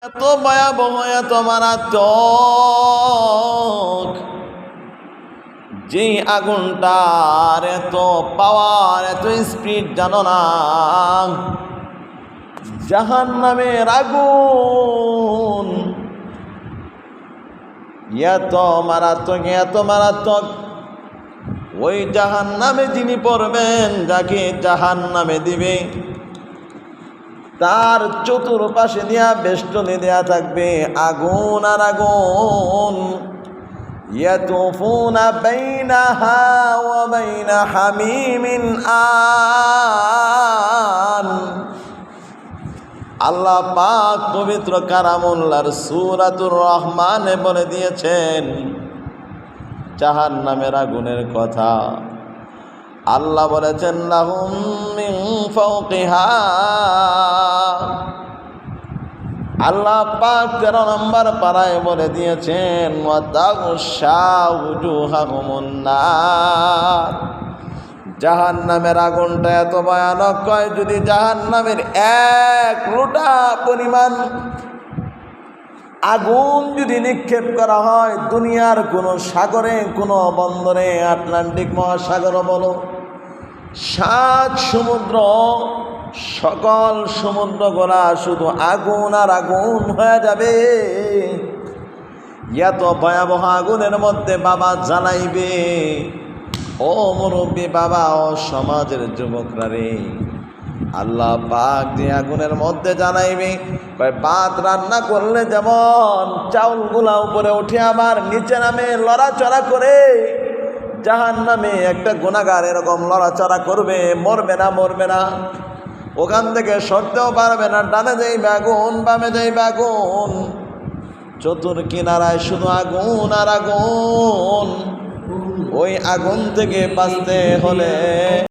এত ভয়াবহ, এত মারাত্মক, যে আগুনটার এত পাওয়ার, এত স্পিড জানো না। জাহান্নামের আগুন এত মারাত্মক, এত মারাত্মক। ওই জাহান্নামে যিনি পড়বেন, যাকে জাহান্নামে দিবে, তার চতুর্পাশে দিয়া বেষ্টনী দেয়া থাকবে আগুন আর আগুন। ইয়াতুফুনা বাইনাহা ওয়া বাইনা হামিমিন আন। আল্লাহ পাক পবিত্র কালামুল্লাহর সূরাতুর রহমানে বলে দিয়েছেন জাহান্নামের আগুনের কথা। আল্লাহ বলেছেন লাহুম মিন ফাওকিহা। আল্লাহ পাক 13 নম্বর পারায় বলে দিয়েছেন ওয়া তাগশা উজুহাহুমুন নার। জাহান্নামের আগুনটা এত ভয়ানক, কয় যদি জাহান্নামের 1 লোটা পরিমাণ আগুন যদি নিক্ষেপ করা হয় দুনিয়ার কোনো সাগরে, কোনো বন্দরে, আটলান্টিক মহাসাগর বলো, 7 সমুদ্র, সকল সমুদ্রগুলা শুধু আগুন আর আগুন হয়ে যাবে। এত ভয়াবহ আগুনের মধ্যে বাবা জ্বালাইবে। ও মুরব্বী বাবা, ও সমাজের যুবকরা রে, আল্লাহ পাক যে আগুনের মধ্যে জ্বালাইবে, ভাত রান্না করলে যেমন চাউলগুলা উপরে উঠে আবার নিচে নামে লড়াচড়া করে, জাহান্নামে একটা গুনাহগার এরকম লড়াচড়া করবে, মরবে না, মরবে না, ওখান থেকে সরতেও পারবে না। ডানে যাইবে আগুন, বামে যাইবে আগুন, চতুর কিনারায় শুধু আগুন আর আগুন। ওই আগুন থেকে বাঁচতে হলে